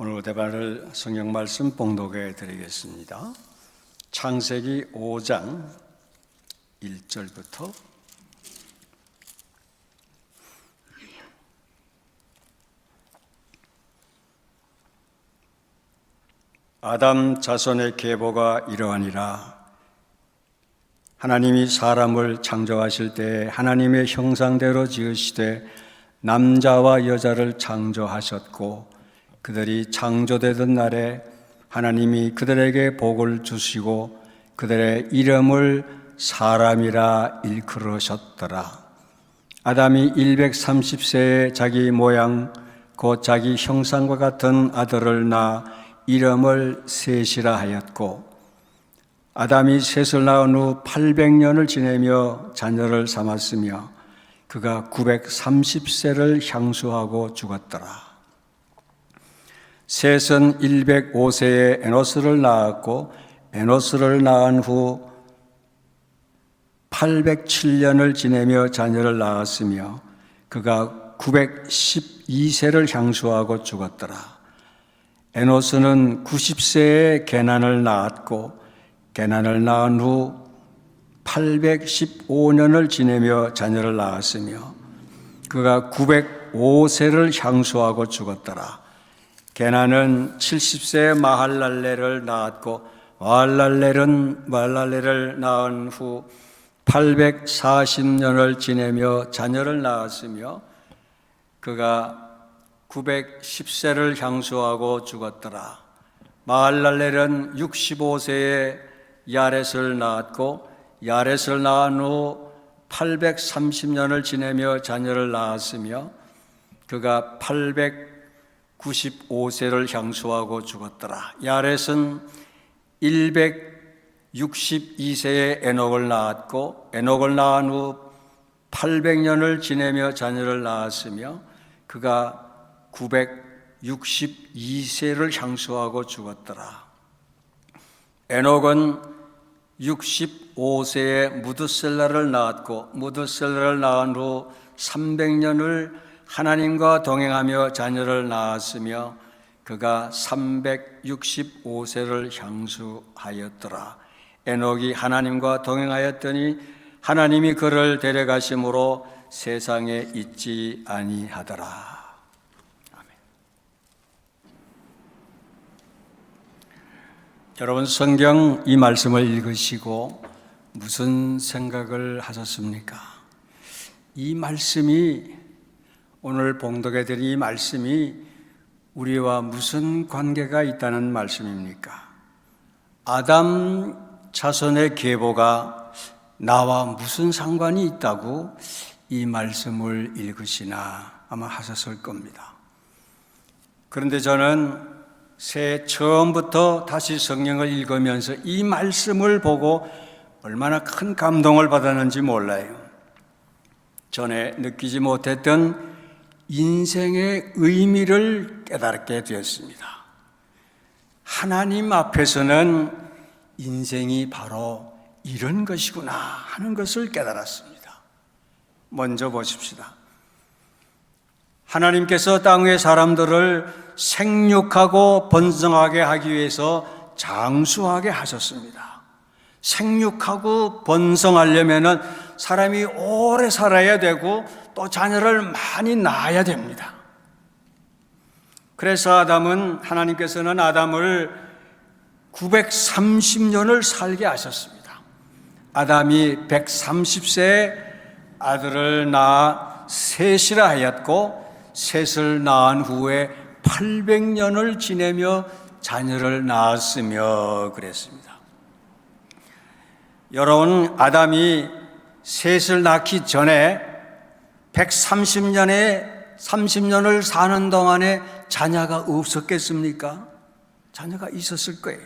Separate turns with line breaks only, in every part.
오늘 대발을 성경 말씀 봉독해 드리겠습니다. 창세기 5장 1절부터 아담 자손의 계보가 이러하니라. 하나님이 사람을 창조하실 때 하나님의 형상대로 지으시되 남자와 여자를 창조하셨고, 그들이 창조되던 날에 하나님이 그들에게 복을 주시고 그들의 이름을 사람이라 일컬으셨더라. 아담이 130세에 자기 모양 곧 자기 형상과 같은 아들을 낳아 이름을 셋이라 하였고, 아담이 셋을 낳은 후 800년을 지내며 자녀를 삼았으며 그가 930세를 향수하고 죽었더라. 셋은 105세에 에노스를 낳았고, 에노스를 낳은 후 807년을 지내며 자녀를 낳았으며 그가 912세를 향수하고 죽었더라. 에노스는 90세에 게난을 낳았고, 게난을 낳은 후 815년을 지내며 자녀를 낳았으며 그가 905세를 향수하고 죽었더라. 게난은 70세에 마할랄레를 낳았고, 마할랄레를 낳은 후 840년을 지내며 자녀를 낳았으며 그가 910세를 향수하고 죽었더라. 마할랄렐은 65세에 야렛을 낳았고, 야렛을 낳은 후 830년을 지내며 자녀를 낳았으며 그가 895세를 향수하고 죽었더라. 야렛은 162세에 에녹을 낳았고, 에녹을 낳은 후 800년을 지내며 자녀를 낳았으며 그가 962세를 향수하고 죽었더라. 에녹은 65세에 무드셀라를 낳았고, 무드셀라를 낳은 후 300년을 하나님과 동행하며 자녀를 낳았으며 그가 365세를 향수하였더라. 에녹이 하나님과 동행하였더니 하나님이 그를 데려가심으로 세상에 있지 아니하더라. 아멘. 여러분, 성경 이 말씀을 읽으시고 무슨 생각을 하셨습니까? 이 말씀이, 오늘 봉독해 드린 이 말씀이 우리와 무슨 관계가 있다는 말씀입니까? 아담 자손의 계보가 나와 무슨 상관이 있다고 이 말씀을 읽으시나 아마 하셨을 겁니다. 그런데 저는 새해 처음부터 다시 성경을 읽으면서 이 말씀을 보고 얼마나 큰 감동을 받았는지 몰라요. 전에 느끼지 못했던 인생의 의미를 깨닫게 되었습니다. 하나님 앞에서는 인생이 바로 이런 것이구나 하는 것을 깨달았습니다. 먼저 보십시다. 하나님께서 땅 위의 사람들을 생육하고 번성하게 하기 위해서 장수하게 하셨습니다. 생육하고 번성하려면 사람이 오래 살아야 되고 또 자녀를 많이 낳아야 됩니다. 그래서 하나님께서는 아담을 930년을 살게 하셨습니다. 아담이 130세에 아들을 낳아 셋이라 하였고, 셋을 낳은 후에 800년을 지내며 자녀를 낳았으며 그랬습니다. 여러분, 아담이 셋을 낳기 전에 30년을 사는 동안에 자녀가 없었겠습니까? 자녀가 있었을 거예요.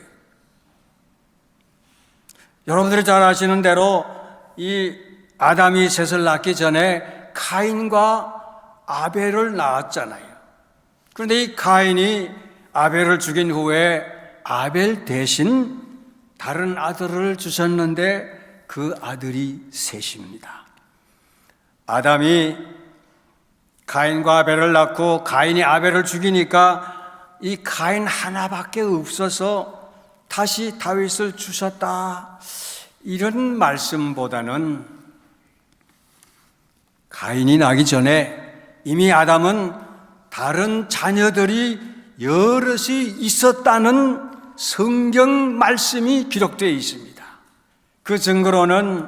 여러분들이 잘 아시는 대로 이 아담이 셋을 낳기 전에 가인과 아벨을 낳았잖아요. 그런데 이 가인이 아벨을 죽인 후에 아벨 대신 다른 아들을 주셨는데 그 아들이 셋입니다. 아담이 가인과 아벨을 낳고 가인이 아벨을 죽이니까 이 가인 하나밖에 없어서 다시 다윗을 주셨다, 이런 말씀보다는 가인이 나기 전에 이미 아담은 다른 자녀들이 여럿이 있었다는 성경 말씀이 기록되어 있습니다. 그 증거로는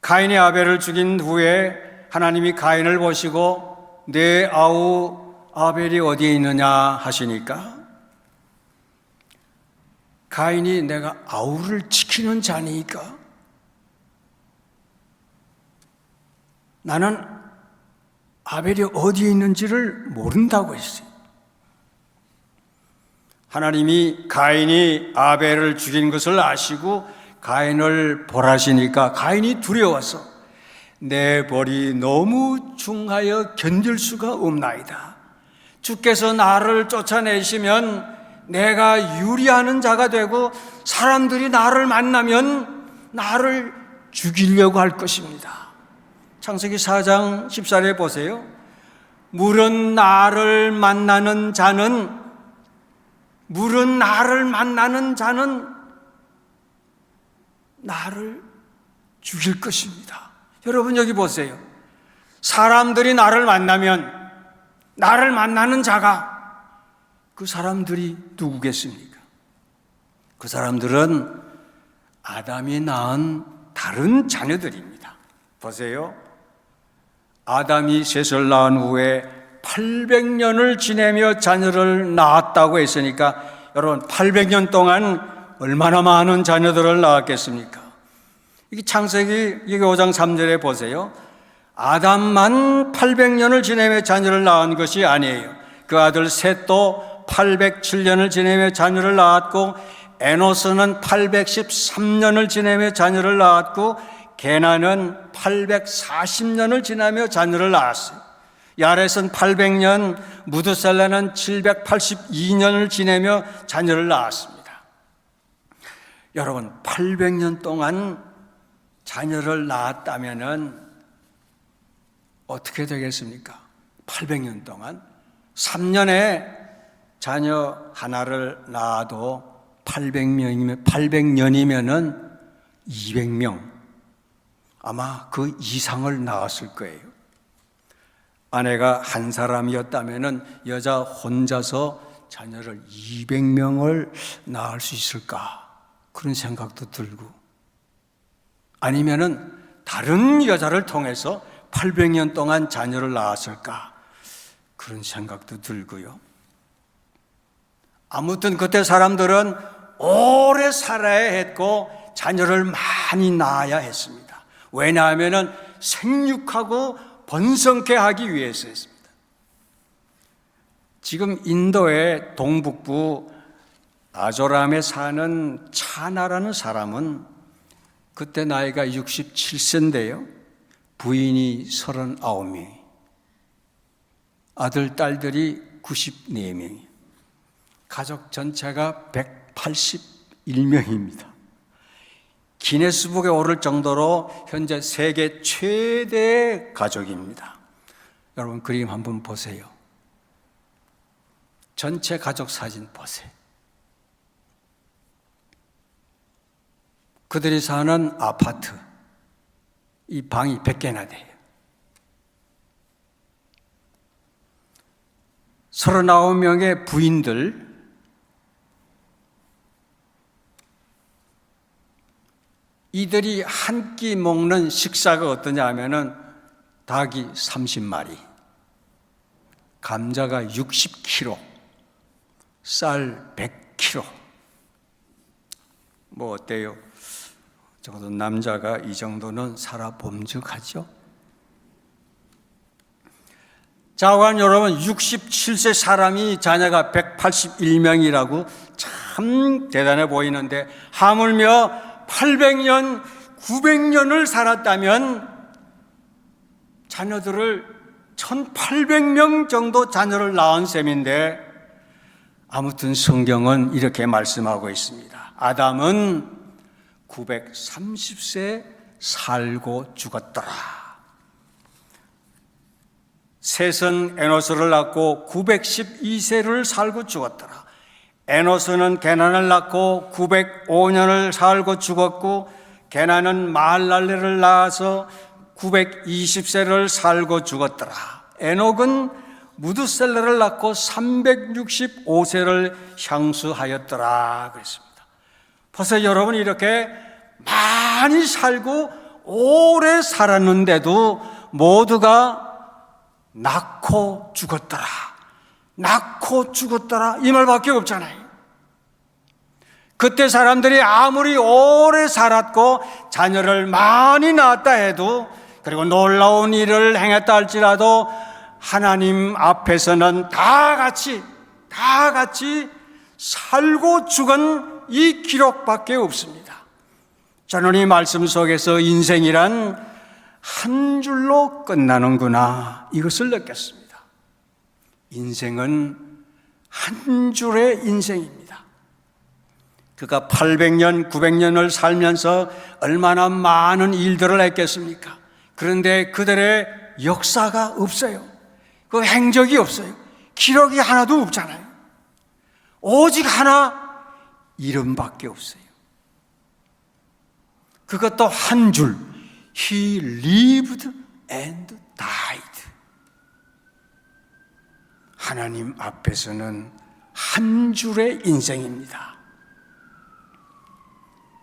가인이 아벨을 죽인 후에 하나님이 가인을 보시고 내 아우 아벨이 어디에 있느냐 하시니까 가인이 내가 아우를 지키는 자니까 나는 아벨이 어디에 있는지를 모른다고 했어요. 하나님이 가인이 아벨을 죽인 것을 아시고 가인을 벌하시니까 가인이 두려워서 내 벌이 너무 중하여 견딜 수가 없나이다. 주께서 나를 쫓아내시면 내가 유리하는 자가 되고 사람들이 나를 만나면 나를 죽이려고 할 것입니다. 창세기 4장 14절에 보세요. 물은 나를 만나는 자는 나를 죽일 것입니다. 여러분 여기 보세요. 사람들이 나를 만나면 나를 만나는 자가 그 사람들이 누구겠습니까? 그 사람들은 아담이 낳은 다른 자녀들입니다. 보세요. 아담이 셋을 낳은 후에 800년을 지내며 자녀를 낳았다고 했으니까 여러분 800년 동안 얼마나 많은 자녀들을 낳았겠습니까? 이게 창세기 5장 3절에 보세요. 아담만 800년을 지내며 자녀를 낳은 것이 아니에요. 그 아들 셋도 807년을 지내며 자녀를 낳았고 에노스는 813년을 지내며 자녀를 낳았고 게나는 840년을 지나며 자녀를 낳았어요. 야렛은 800년, 무드셀라는 782년을 지내며 자녀를 낳았습니다. 여러분 800년 동안 자녀를 낳았다면 어떻게 되겠습니까? 800년 동안 3년에 자녀 하나를 낳아도 800년이면은 200명, 아마 그 이상을 낳았을 거예요. 아내가 한 사람이었다면은 여자 혼자서 자녀를 200명을 낳을 수 있을까? 그런 생각도 들고, 아니면은 다른 여자를 통해서 800년 동안 자녀를 낳았을까? 그런 생각도 들고요. 아무튼 그때 사람들은 오래 살아야 했고 자녀를 많이 낳아야 했습니다. 왜냐하면 생육하고 번성케 하기 위해서였습니다. 지금 인도의 동북부 아조람에 사는 차나라는 사람은 그때 나이가 67세인데요. 부인이 39명, 아들, 딸들이 94명, 가족 전체가 181명입니다. 기네스북에 오를 정도로 현재 세계 최대 가족입니다. 여러분 그림 한번 보세요. 전체 가족 사진 보세요. 그들이 사는 아파트, 이 방이 100개나 돼요. 39명의 부인들, 이들이 한 끼 먹는 식사가 어떠냐 하면은 닭이 30마리, 감자가 60kg, 쌀 100kg. 뭐 어때요? 적어도 남자가 이 정도는 살아봄직하죠? 자관 여러분, 67세 사람이 자녀가 181명이라고 참 대단해 보이는데, 하물며 800년, 900년을 살았다면 자녀들을 1800명 정도 자녀를 낳은 셈인데, 아무튼 성경은 이렇게 말씀하고 있습니다. 아담은 930세 살고 죽었더라. 셋은 에노스를 낳고 912세를 살고 죽었더라. 에노스는 게난을 낳고 905년을 살고 죽었고, 게난은 마할랄레를 낳아서 920세를 살고 죽었더라. 에녹은 무드셀레를 낳고 365세를 향수하였더라 그랬습니다. 벌써 여러분 이렇게 많이 살고 오래 살았는데도 모두가 낳고 죽었더라, 낳고 죽었더라 이 말밖에 없잖아요. 그때 사람들이 아무리 오래 살았고 자녀를 많이 낳았다 해도, 그리고 놀라운 일을 행했다 할지라도 하나님 앞에서는 다 같이 살고 죽은 이 기록밖에 없습니다. 저는 이 말씀 속에서 인생이란 한 줄로 끝나는구나, 이것을 느꼈습니다. 인생은 한 줄의 인생입니다. 그가 800년, 900년을 살면서 얼마나 많은 일들을 했겠습니까? 그런데 그들의 역사가 없어요. 그 행적이 없어요. 기록이 하나도 없잖아요. 오직 하나, 이름밖에 없어요. 그것도 한 줄. He lived and died. 하나님 앞에서는 한 줄의 인생입니다.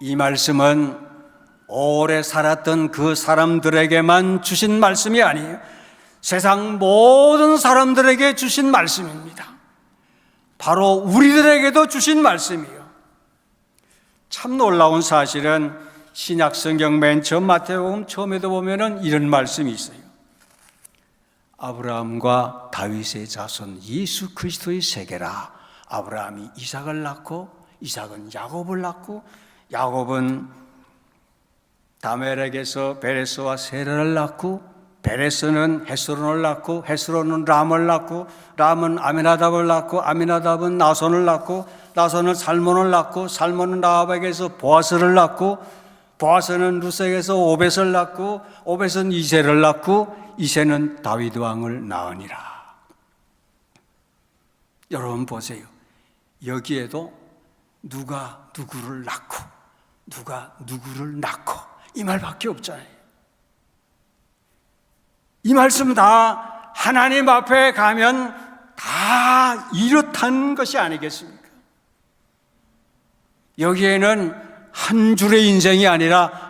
이 말씀은 오래 살았던 그 사람들에게만 주신 말씀이 아니에요. 세상 모든 사람들에게 주신 말씀입니다. 바로 우리들에게도 주신 말씀이에요. 참 놀라운 사실은 신약 성경 맨 처음 마태복음 처음에도 보면은 이런 말씀이 있어요. 아브라함과 다윗의 자손 예수 그리스도의 세계라. 아브라함이 이삭을 낳고, 이삭은 야곱을 낳고, 야곱은 다멜에게서 베레스와 세라를 낳고, 베레스는 헤스론을 낳고, 헤스론은 람을 낳고, 람은 아미나답을 낳고, 아미나답은 나손을 낳고, 나손은 살몬을 낳고, 살몬은 라합에게서 보아스를 낳고, 보아스는 루세에게서 오벳을 낳고, 오벳은 이새를 낳고, 이새는 다윗 왕을 낳으니라. 여러분 보세요. 여기에도 누가 누구를 낳고, 누가 누구를 낳고, 이 말밖에 없잖아요. 이 말씀 다 하나님 앞에 가면 다 이렇다는 것이 아니겠습니까? 여기에는 한 줄의 인생이 아니라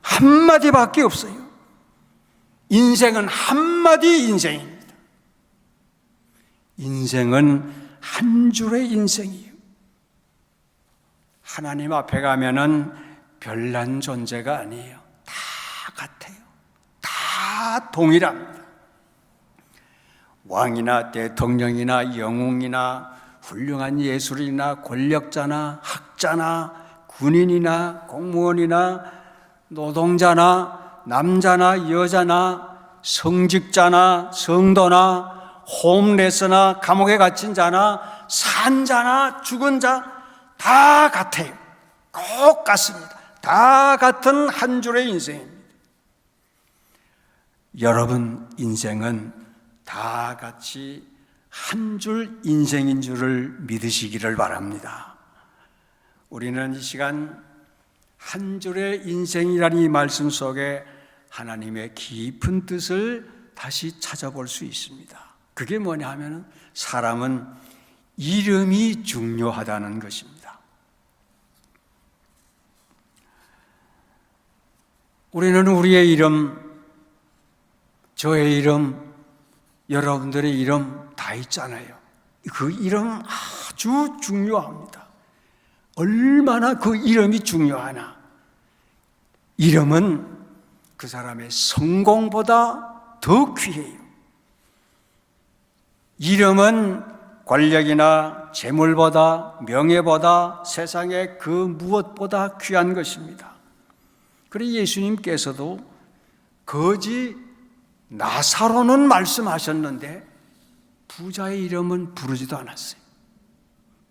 한마디밖에 없어요. 인생은 한마디 인생입니다. 인생은 한 줄의 인생이에요. 하나님 앞에 가면은 별난 존재가 아니에요. 다 같아요. 다 동일합니다. 왕이나 대통령이나 영웅이나 훌륭한 예술인이나 권력자나 학자나 군인이나 공무원이나 노동자나 남자나 여자나 성직자나 성도나 홈레스나 감옥에 갇힌 자나 산 자나 죽은 자 다 같아요. 꼭 같습니다. 다 같은 한 줄의 인생입니다. 여러분 인생은 다 같이 한 줄 인생인 줄을 믿으시기를 바랍니다. 우리는 이 시간 한 줄의 인생이라는 이 말씀 속에 하나님의 깊은 뜻을 다시 찾아볼 수 있습니다. 그게 뭐냐 하면 사람은 이름이 중요하다는 것입니다. 우리는 우리의 이름, 저의 이름, 여러분들의 이름 다 있잖아요. 그 이름 아주 중요합니다. 얼마나 그 이름이 중요하나. 이름은 그 사람의 성공보다 더 귀해요. 이름은 권력이나 재물보다, 명예보다, 세상의 그 무엇보다 귀한 것입니다. 그래서 예수님께서도 거지 나사로는 말씀하셨는데 부자의 이름은 부르지도 않았어요.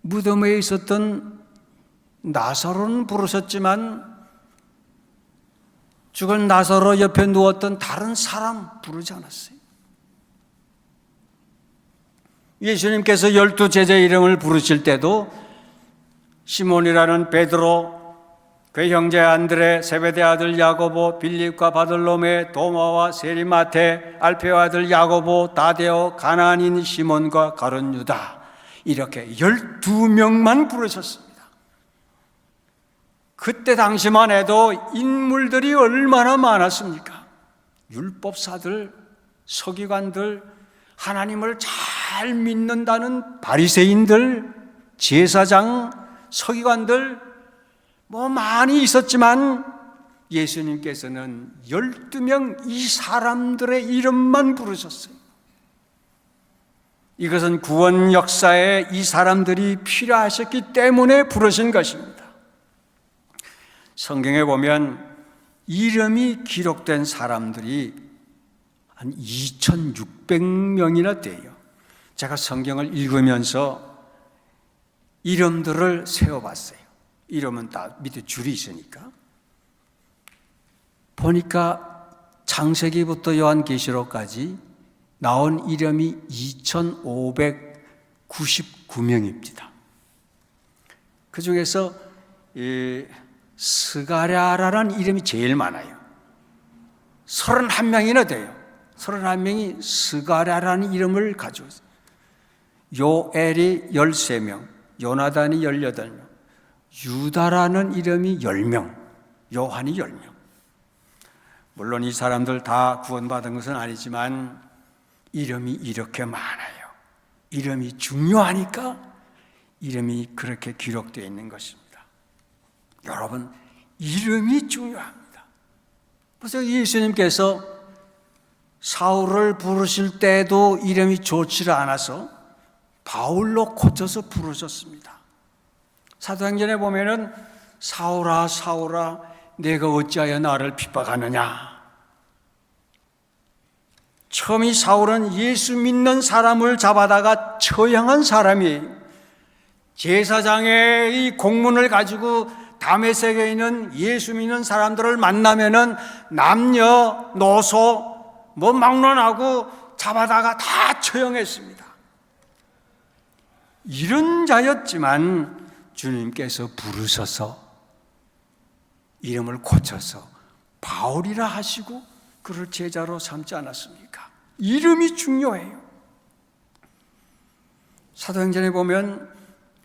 무덤에 있었던 나사로는 부르셨지만 죽은 나사로 옆에 누웠던 다른 사람 부르지 않았어요. 예수님께서 12제자 이름을 부르실 때도 시몬이라는 베드로, 그 형제 안드레, 세베대 아들 야고보, 빌립과 바돌로메, 도마와 세리마테, 알페오 아들 야고보, 다데오, 가나안인 시몬과 가룟 유다, 이렇게 12명만 부르셨습니다. 그때 당시만 해도 인물들이 얼마나 많았습니까? 율법사들, 서기관들, 하나님을 잘 믿는다는 바리새인들, 제사장, 서기관들 많이 있었지만 예수님께서는 12명 이 사람들의 이름만 부르셨어요. 이것은 구원 역사에 이 사람들이 필요하셨기 때문에 부르신 것입니다. 성경에 보면 이름이 기록된 사람들이 한 2,600명이나 돼요. 제가 성경을 읽으면서 이름들을 세어봤어요. 이름은 다 밑에 줄이 있으니까. 보니까 창세기부터 요한계시록까지 나온 이름이 2,599명입니다. 그 중에서 스가랴라는 이름이 제일 많아요. 31명이나 돼요. 31명이 스가랴라는 이름을 가지고 있어요. 요엘이 13명, 요나단이 18명, 유다라는 이름이 10명, 요한이 10명. 물론 이 사람들 다 구원받은 것은 아니지만 이름이 이렇게 많아요. 이름이 중요하니까 이름이 그렇게 기록되어 있는 것입니다. 여러분, 이름이 중요합니다. 그래서 예수님께서 사울을 부르실 때도 이름이 좋지 않아서 바울로 고쳐서 부르셨습니다. 사도행전에 보면은 사울아 사울아 내가 어찌하여 나를 핍박하느냐. 처음 이 사울은 예수 믿는 사람을 잡아다가 처형한 사람이에요. 제사장의 이 공문을 가지고 다메섹에 있는 예수 믿는 사람들을 만나면은 남녀노소 막론하고 잡아다가 다 처형했습니다. 이런 자였지만 주님께서 부르셔서 이름을 고쳐서 바울이라 하시고 그를 제자로 삼지 않았습니까? 이름이 중요해요. 사도행전에 보면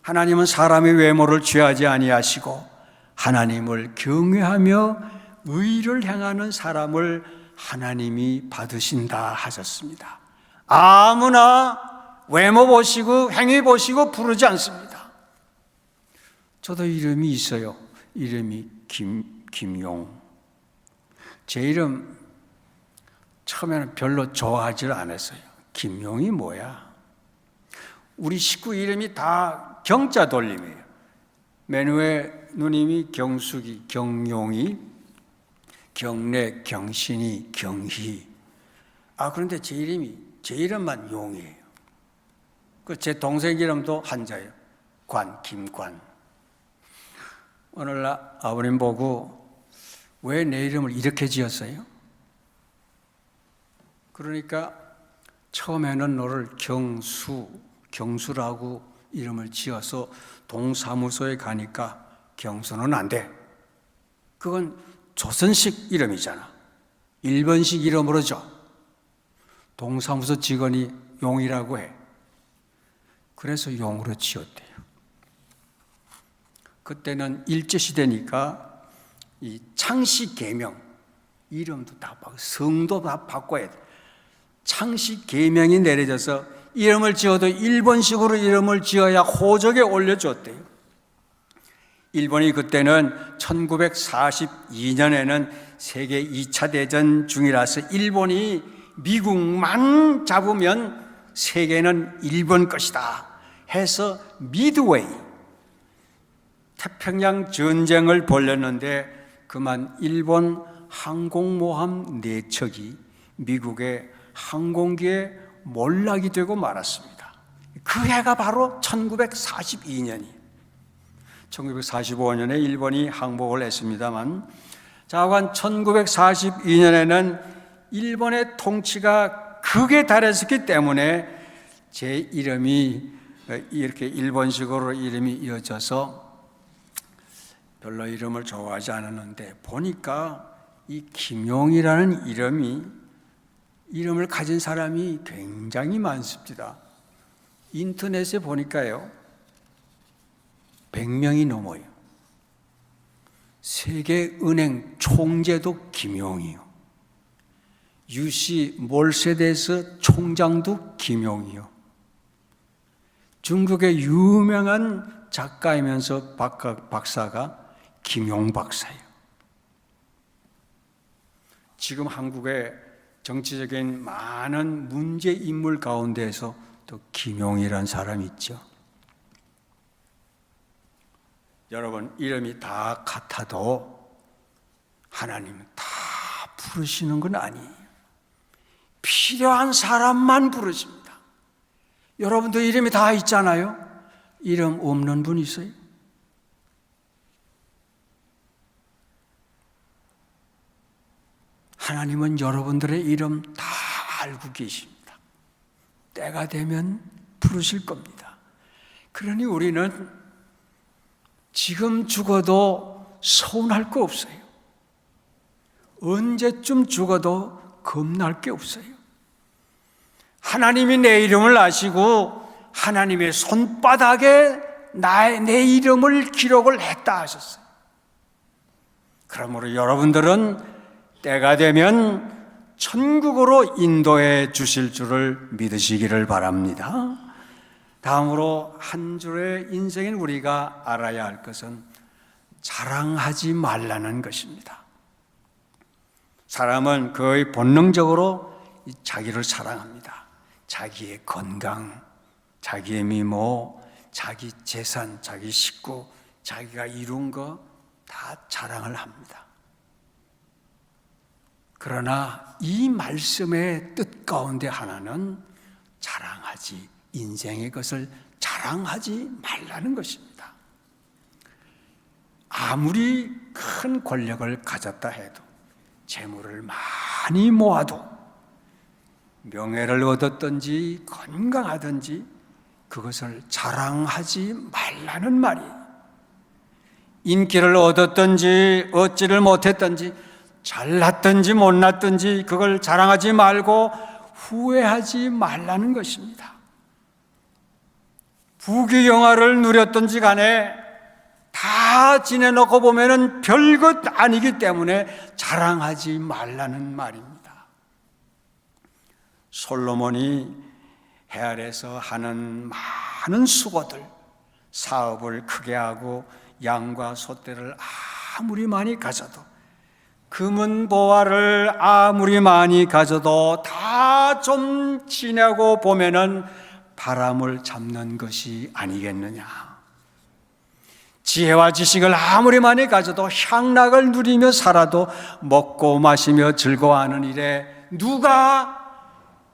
하나님은 사람의 외모를 취하지 아니하시고 하나님을 경외하며 의를 행하는 사람을 하나님이 받으신다 하셨습니다. 아무나 외모 보시고 행위 보시고 부르지 않습니다. 저도 이름이 있어요. 이름이 김용. 제 이름 처음에는 별로 좋아하지 않았어요. 김용이 뭐야? 우리 식구 이름이 다 경자 돌림이에요. 맨 위에 누님이 경숙이, 경용이, 경래, 경신이, 경희. 그런데 제 이름만 용이에요. 제 동생 이름도 한자예요. 김관. 오늘날 아버님 보고 왜 내 이름을 이렇게 지었어요? 그러니까 처음에는 너를 경수라고 이름을 지어서 동사무소에 가니까 경수는 안 돼. 그건 조선식 이름이잖아. 일본식 이름으로 줘. 동사무소 직원이 용이라고 해. 그래서 용으로 지었대요. 그때는 일제시대니까 이 창씨 계명, 이름도 다 바꾸고 성도 다 바꿔야 돼. 창씨 계명이 내려져서 이름을 지어도 일본식으로 이름을 지어야 호적에 올려줬대요. 일본이 그때는 1942년에는 세계 2차 대전 중이라서 일본이 미국만 잡으면 세계는 일본 것이다 해서 미드웨이 태평양 전쟁을 벌였는데 그만 일본 항공모함 4척이 미국의 항공기에 몰락이 되고 말았습니다. 그 해가 바로 1942년이에요. 1945년에 일본이 항복을 했습니다만 자관 1942년에는 일본의 통치가 극에 달했었기 때문에 제 이름이 이렇게 일본식으로 이름이 이어져서 별로 이름을 좋아하지 않았는데 보니까 이 김용이라는 이름을 가진 사람이 굉장히 많습니다. 인터넷에 보니까요 100명이 넘어요. 세계은행 총재도 김용이요, 유시 몰세데스 총장도 김용이요, 중국의 유명한 작가이면서 박사가 김용 박사예요. 지금 한국의 정치적인 많은 문제 인물 가운데에서 또 김용이라는 사람이 있죠. 여러분, 이름이 다 같아도 하나님은 다 부르시는 건 아니에요. 필요한 사람만 부르십니다. 여러분도 이름이 다 있잖아요. 이름 없는 분 있어요? 하나님은 여러분들의 이름 다 알고 계십니다. 때가 되면 부르실 겁니다. 그러니 우리는 지금 죽어도 서운할 거 없어요. 언제쯤 죽어도 겁날 게 없어요. 하나님이 내 이름을 아시고 하나님의 손바닥에 내 이름을 기록을 했다 하셨어요. 그러므로 여러분들은 때가 되면 천국으로 인도해 주실 줄을 믿으시기를 바랍니다. 다음으로 한 줄의 인생인 우리가 알아야 할 것은 자랑하지 말라는 것입니다. 사람은 거의 본능적으로 자기를 사랑합니다. 자기의 건강, 자기의 미모, 자기 재산, 자기 식구, 자기가 이룬 거 다 자랑을 합니다. 그러나 이 말씀의 뜻 가운데 하나는 인생의 것을 자랑하지 말라는 것입니다. 아무리 큰 권력을 가졌다 해도, 재물을 많이 모아도, 명예를 얻었든지 건강하든지 그것을 자랑하지 말라는 말이에요. 인기를 얻었든지 얻지를 못했든지 잘났든지 못났든지 그걸 자랑하지 말고 후회하지 말라는 것입니다. 부귀영화를 누렸든지 간에 다 지내놓고 보면은 별것 아니기 때문에 자랑하지 말라는 말입니다. 솔로몬이 해 아래서 하는 많은 수고들, 사업을 크게 하고 양과 소떼를 아무리 많이 가져도, 금은 보화를 아무리 많이 가져도 다 좀 지내고 보면은 바람을 잡는 것이 아니겠느냐. 지혜와 지식을 아무리 많이 가져도, 향락을 누리며 살아도, 먹고 마시며 즐거워하는 일에 누가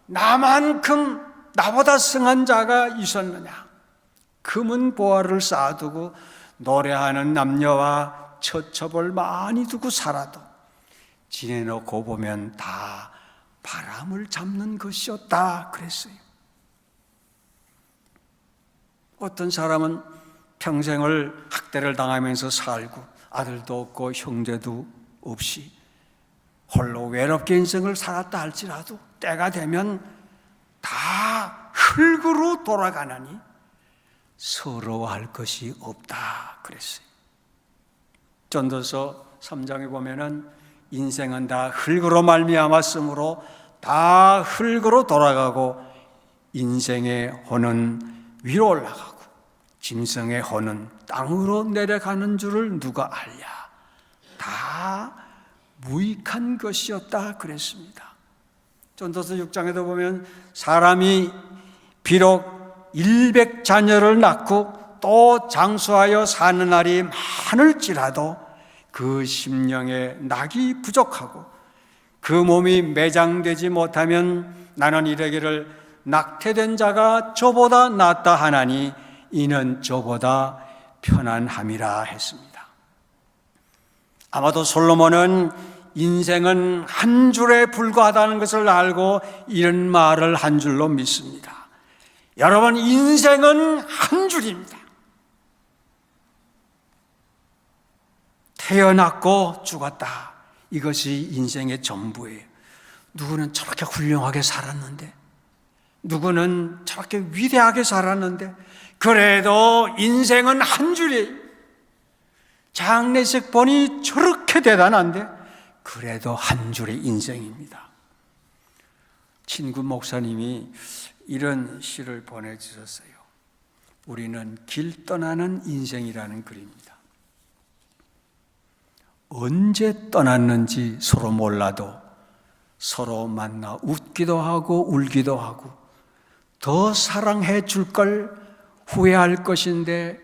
나만큼 나보다 승한 자가 있었느냐. 금은 보화를 쌓아두고 노래하는 남녀와 처첩을 많이 두고 살아도 지내놓고 보면 다 바람을 잡는 것이었다 그랬어요. 어떤 사람은 평생을 학대를 당하면서 살고 아들도 없고 형제도 없이 홀로 외롭게 인생을 살았다 할지라도 때가 되면 다 흙으로 돌아가나니 서러워할 것이 없다 그랬어요. 전도서 3장에 보면은 인생은 다 흙으로 말미암았으므로 다 흙으로 돌아가고, 인생의 혼은 위로 올라가고 짐승의 혼은 땅으로 내려가는 줄을 누가 알랴. 다 무익한 것이었다 그랬습니다. 전도서 6장에도 보면 사람이 비록 100자녀를 낳고 또 장수하여 사는 날이 많을지라도 그 심령에 낙이 부족하고 그 몸이 매장되지 못하면 나는 이르기를 낙태된 자가 저보다 낫다 하나니 이는 저보다 편안함이라 했습니다. 아마도 솔로몬은 인생은 한 줄에 불과하다는 것을 알고 이런 말을 한 줄로 믿습니다. 여러분, 인생은 한 줄입니다. 태어났고 죽었다. 이것이 인생의 전부예요. 누구는 저렇게 훌륭하게 살았는데, 누구는 저렇게 위대하게 살았는데, 그래도 인생은 한 줄이에요. 장례식 본이 저렇게 대단한데 그래도 한 줄의 인생입니다. 친구 목사님이 이런 시를 보내주셨어요. 우리는 길 떠나는 인생이라는 글입니다. 언제 떠났는지 서로 몰라도 서로 만나 웃기도 하고 울기도 하고 더 사랑해 줄 걸 후회할 것인데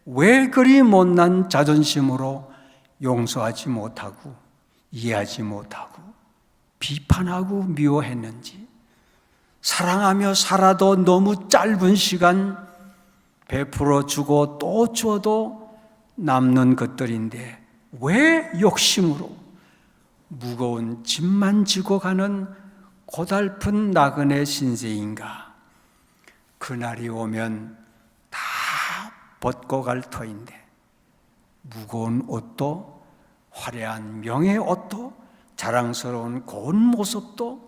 왜 그리 못난 자존심으로 용서하지 못하고 이해하지 못하고 비판하고 미워했는지, 사랑하며 살아도 너무 짧은 시간 베풀어 주고 또 줘도 남는 것들인데 왜 욕심으로 무거운 짐만 지고 가는 고달픈 나그네 신세인가. 그날이 오면 다 벗고 갈 터인데 무거운 옷도 화려한 명예 옷도 자랑스러운 고운 모습도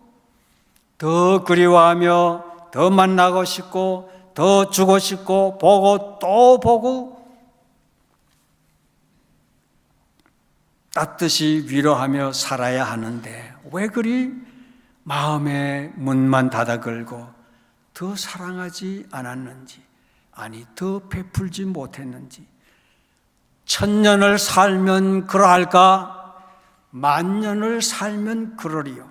더 그리워하며 더 만나고 싶고 더 주고 싶고 보고 또 보고 따뜻이 위로하며 살아야 하는데 왜 그리 마음의 문만 닫아 걸고 더 사랑하지 않았는지, 아니 더 베풀지 못했는지. 천년을 살면 그러할까? 만년을 살면 그러리요.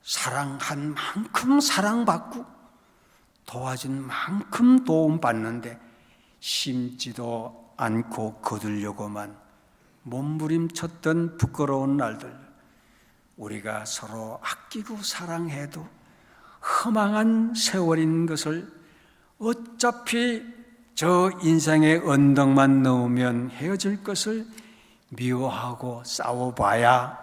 사랑한 만큼 사랑받고 도와준 만큼 도움받는데 심지도 않고 거두려고만 몸부림쳤던 부끄러운 날들, 우리가 서로 아끼고 사랑해도 허망한 세월인 것을 어차피 저 인생의 언덕만 넘으면 헤어질 것을 미워하고 싸워봐야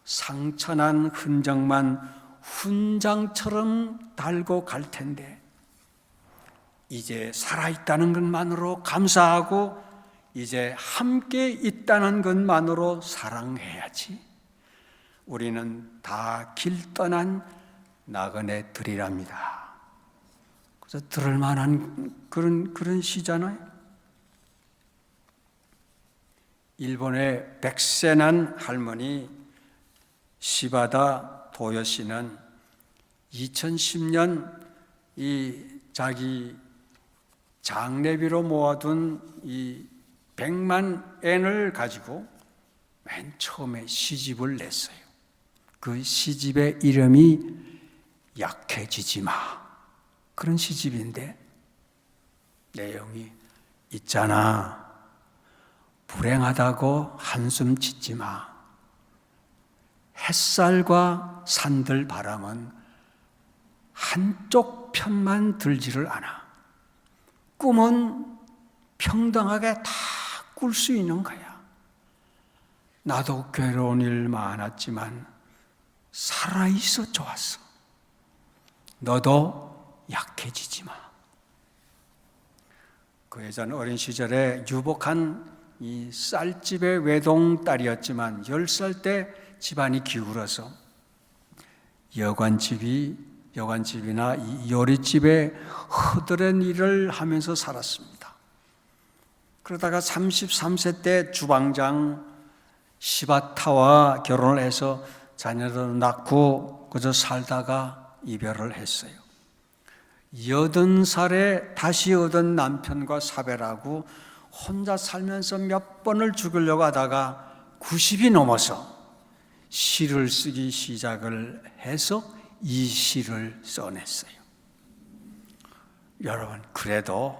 상처난 흔적만 훈장처럼 달고 갈 텐데, 이제 살아있다는 것만으로 감사하고 이제 함께 있다는 것만으로 사랑해야지. 우리는 다 길 떠난 나그네들이랍니다. 그래서 들을 만한 그런 시잖아요. 일본의 백세난 할머니 시바다 도요 씨는 2010년 이 자기 장례비로 모아둔 이 100만 엔을 가지고 맨 처음에 시집을 냈어요. 그 시집의 이름이 약해지지 마, 그런 시집인데 내용이 있잖아. 불행하다고 한숨 짓지 마. 햇살과 산들 바람은 한쪽 편만 들지를 않아. 꿈은 평등하게 다 꿀 수 있는 거야. 나도 괴로운 일 많았지만 살아있어 좋았어. 너도 약해지지 마. 그 여자는 어린 시절에 유복한 이 쌀집의 외동딸이었지만 10살 때 집안이 기울어서 여관집이나 이 요리집에 허드렛 일을 하면서 살았습니다. 그러다가 33세 때 주방장 시바타와 결혼을 해서 자녀를 낳고 그저 살다가 이별을 했어요. 80살에 다시 얻은 남편과 사별하고 혼자 살면서 몇 번을 죽으려고 하다가 90이 넘어서 시를 쓰기 시작을 해서 이 시를 써냈어요. 여러분, 그래도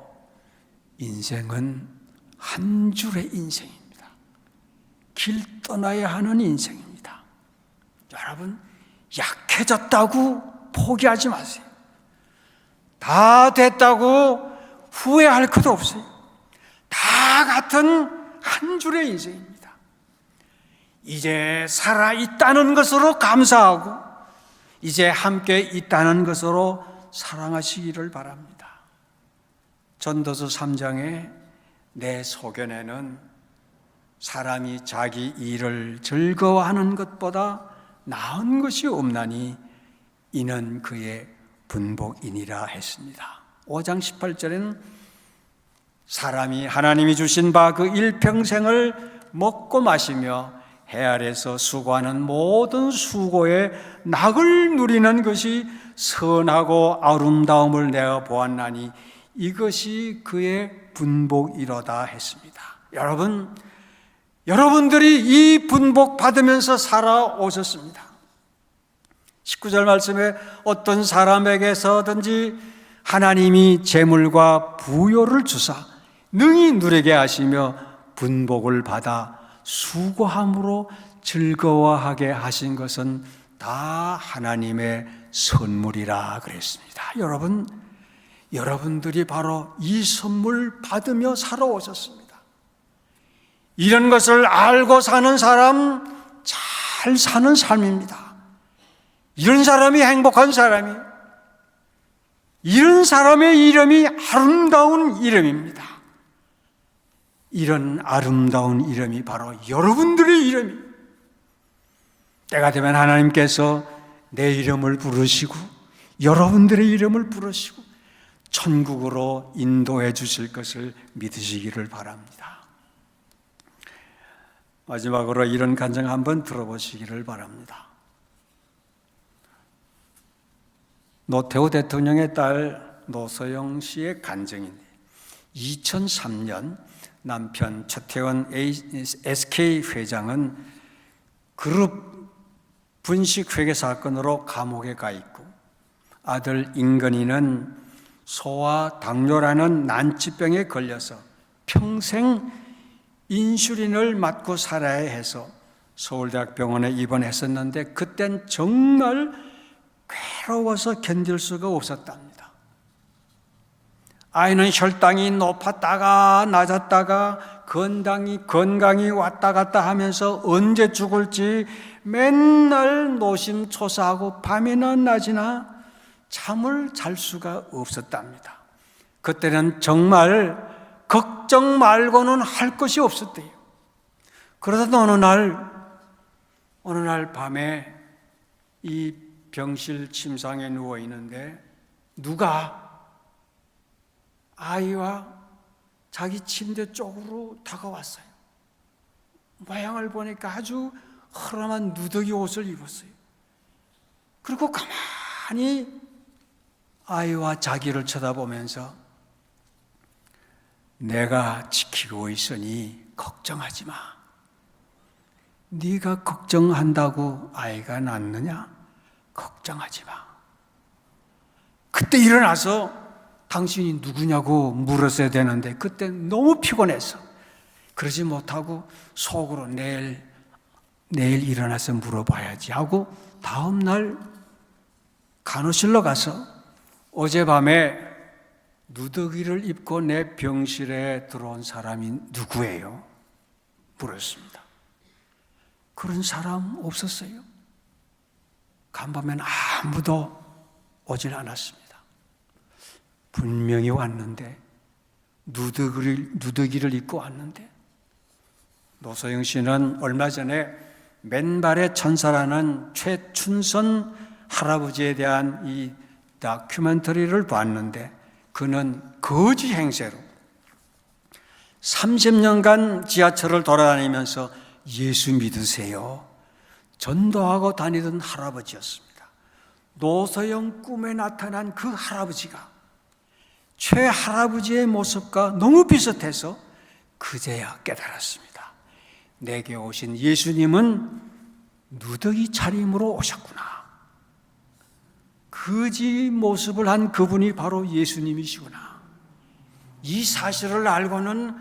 인생은 한 줄의 인생입니다. 길 떠나야 하는 인생입니다. 여러분, 약해졌다고 포기하지 마세요. 다 됐다고 후회할 것도 없어요. 다 같은 한 줄의 인생입니다. 이제 살아있다는 것으로 감사하고 이제 함께 있다는 것으로 사랑하시기를 바랍니다. 전도서 3장에 내 소견에는 사람이 자기 일을 즐거워하는 것보다 나은 것이 없나니 이는 그의 분복이니라 했습니다. 5장 18절에는 사람이 하나님이 주신 바 그 일평생을 먹고 마시며 해 아래서 수고하는 모든 수고의 낙을 누리는 것이 선하고 아름다움을 내어 보았나니 이것이 그의 분복이로다 했습니다. 여러분들이 이 분복 받으면서 살아오셨습니다. 19절 말씀에 어떤 사람에게서든지 하나님이 재물과 부요를 주사 능히 누리게 하시며 분복을 받아 수고함으로 즐거워하게 하신 것은 다 하나님의 선물이라 그랬습니다. 여러분들이 바로 이 선물 받으며 살아오셨습니다. 이런 것을 알고 사는 사람, 잘 사는 삶입니다. 이런 사람이 행복한 사람이, 이런 사람의 이름이 아름다운 이름입니다. 이런 아름다운 이름이 바로 여러분들의 이름이, 때가 되면 하나님께서 내 이름을 부르시고 여러분들의 이름을 부르시고 천국으로 인도해 주실 것을 믿으시기를 바랍니다. 마지막으로 이런 간증 한번 들어보시기를 바랍니다. 노태우 대통령의 딸 노소영 씨의 간증인데 2003년 남편 최태원 SK 회장은 그룹 분식 회계 사건으로 감옥에 가 있고 아들 인건이는 소아 당뇨라는 난치병에 걸려서 평생 인슐린을 맞고 살아야 해서 서울대학병원에 입원했었는데 그땐 정말 괴로워서 견딜 수가 없었답니다. 아이는 혈당이 높았다가 낮았다가 건강이 왔다 갔다 하면서 언제 죽을지 맨날 노심초사하고 밤이나 낮이나 잠을 잘 수가 없었답니다. 그때는 정말 걱정 말고는 할 것이 없었대요. 그러다 어느 날 밤에 이 병실 침상에 누워 있는데 누가 아이와 자기 침대 쪽으로 다가왔어요. 모양을 보니까 아주 허름한 누더기 옷을 입었어요. 그리고 가만히 아이와 자기를 쳐다보면서 내가 지키고 있으니 걱정하지 마. 네가 걱정한다고 아이가 낫느냐? 걱정하지 마. 그때 일어나서 당신이 누구냐고 물었어야 되는데 그때 너무 피곤해서 그러지 못하고 속으로 내일 일어나서 물어봐야지 하고 다음 날 간호실로 가서 어젯밤에 누더기를 입고 내 병실에 들어온 사람이 누구예요? 물었습니다. 그런 사람 없었어요. 간밤엔 아무도 오질 않았습니다. 분명히 왔는데 누더기를 입고 왔는데 노소영 씨는 얼마 전에 맨발의 천사라는 최춘선 할아버지에 대한 이 다큐멘터리를 봤는데 그는 거지 행세로 30년간 지하철을 돌아다니면서 예수 믿으세요 전도하고 다니던 할아버지였습니다. 노소영 꿈에 나타난 그 할아버지가 최 할아버지의 모습과 너무 비슷해서 그제야 깨달았습니다. 내게 오신 예수님은 누더기 차림으로 오셨구나. 거지 모습을 한 그분이 바로 예수님이시구나. 이 사실을 알고는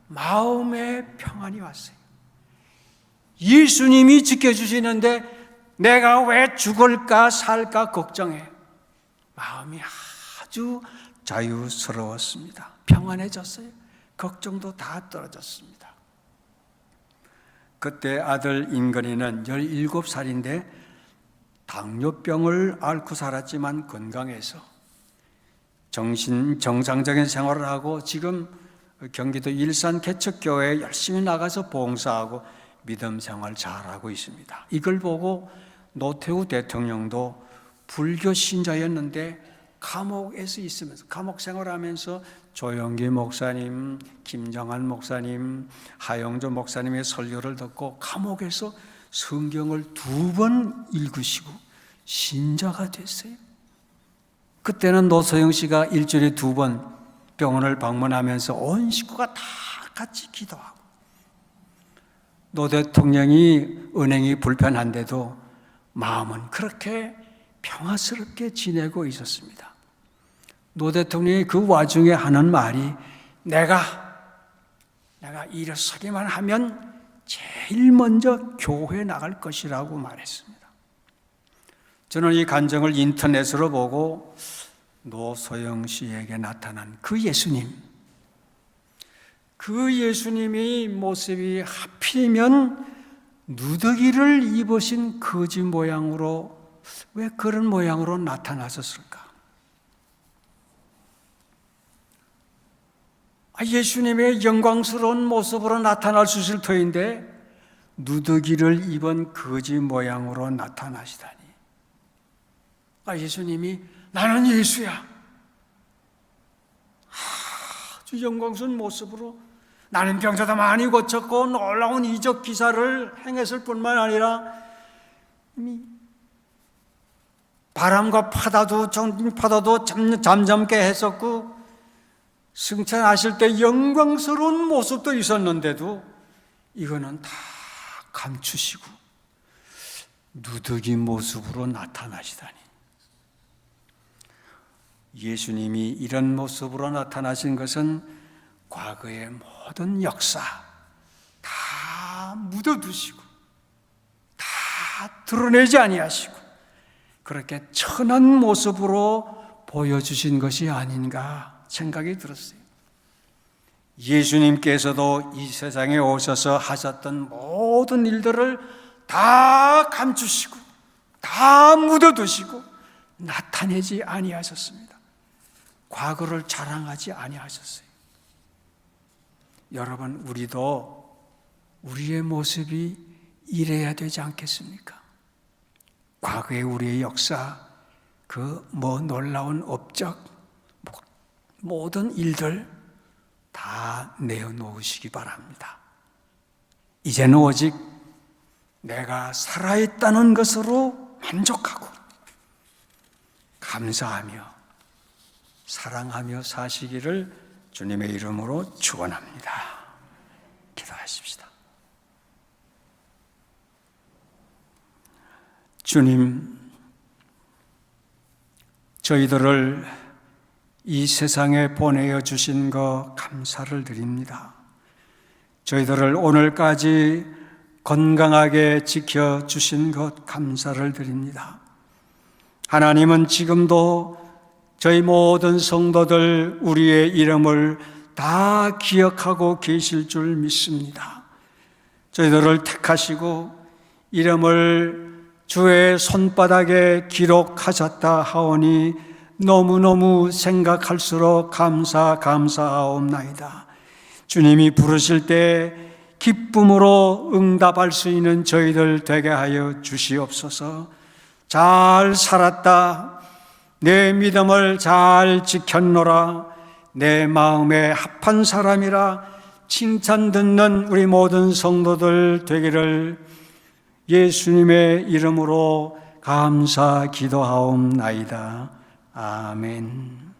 마음의 평안이 왔어요. 예수님이 지켜주시는데 내가 왜 죽을까 살까 걱정해. 마음이 아주 자유스러웠습니다. 평안해졌어요. 걱정도 다 떨어졌습니다. 그때 아들 인건이는 17살인데 당뇨병을 앓고 살았지만 건강해서 정상적인 생활을 하고 지금 경기도 일산 개척교회에 열심히 나가서 봉사하고 믿음 생활 잘하고 있습니다. 이걸 보고 노태우 대통령도 불교 신자였는데 감옥에서 있으면서 감옥 생활하면서 조영기 목사님, 김정한 목사님, 하영조 목사님의 설교를 듣고 감옥에서 성경을 2번 읽으시고 신자가 됐어요. 그때는 노소영 씨가 일주일에 2번 병원을 방문하면서 온 식구가 다 같이 기도하고, 노 대통령이 은행이 불편한데도 마음은 그렇게 평화스럽게 지내고 있었습니다. 노 대통령이 그 와중에 하는 말이 내가 일어서기만 하면 제일 먼저 교회 나갈 것이라고 말했습니다. 저는 이 간증을 인터넷으로 보고 노소영 씨에게 나타난 그 예수님의 모습이 하필이면 누더기를 입으신 거지 모양으로, 왜 그런 모양으로 나타나셨을까? 예수님의 영광스러운 모습으로 나타날 수 있을 터인데 누더기를 입은 거지 모양으로 나타나시다니. 예수님이 나는 예수야, 아주 영광스러운 모습으로 나는 병자도 많이 고쳤고 놀라운 이적 기사를 행했을 뿐만 아니라 이미 바람과 파도도 잠잠게 했었고 승천하실 때 영광스러운 모습도 있었는데도 이거는 다 감추시고 누더기 모습으로 나타나시다니. 예수님이 이런 모습으로 나타나신 것은 과거의 모든 역사 다 묻어두시고 다 드러내지 아니하시고 그렇게 천한 모습으로 보여주신 것이 아닌가 생각이 들었어요. 예수님께서도 이 세상에 오셔서 하셨던 모든 일들을 다 감추시고 다 묻어두시고 나타내지 아니하셨습니다. 과거를 자랑하지 아니하셨어요. 여러분, 우리도 우리의 모습이 이래야 되지 않겠습니까? 과거의 우리의 역사, 그 놀라운 업적, 모든 일들 다 내어놓으시기 바랍니다. 이제는 오직 내가 살아있다는 것으로 만족하고 감사하며 사랑하며 사시기를 주님의 이름으로 축원합니다. 기도하십시다. 주님, 저희들을 이 세상에 보내어 주신 것 감사를 드립니다. 저희들을 오늘까지 건강하게 지켜주신 것 감사를 드립니다. 하나님은 지금도 저희 모든 성도들 우리의 이름을 다 기억하고 계실 줄 믿습니다. 저희들을 택하시고 이름을 주의 손바닥에 기록하셨다 하오니 너무너무 생각할수록 감사하옵나이다. 주님이 부르실 때 기쁨으로 응답할 수 있는 저희들 되게 하여 주시옵소서. 잘 살았다, 내 믿음을 잘 지켰노라, 내 마음에 합한 사람이라 칭찬 듣는 우리 모든 성도들 되기를 예수님의 이름으로 감사 기도하옵나이다. 아멘.